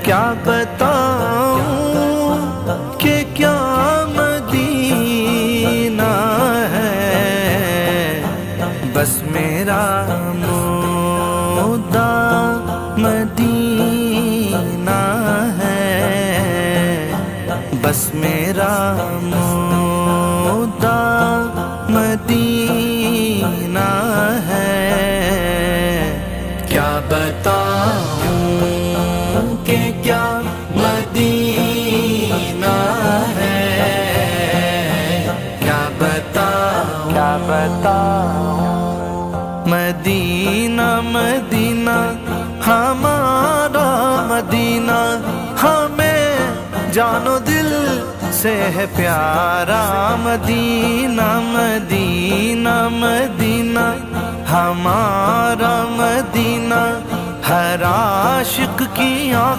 کیا بتاؤں کہ کیا مدینہ ہے، بس میرا مدعا مدینہ ہے، بس میرا مدعا مدینہ ہے۔ کیا بتاؤں کہ کیا مدینہ ہے، کیا بتاؤں مدینہ مدینہ ہمارا مدینہ، ہمیں جان و دل سے ہے پیارا مدینہ، مدینہ مدینہ ہمارا مدینہ، ہر عاشق کی آنکھ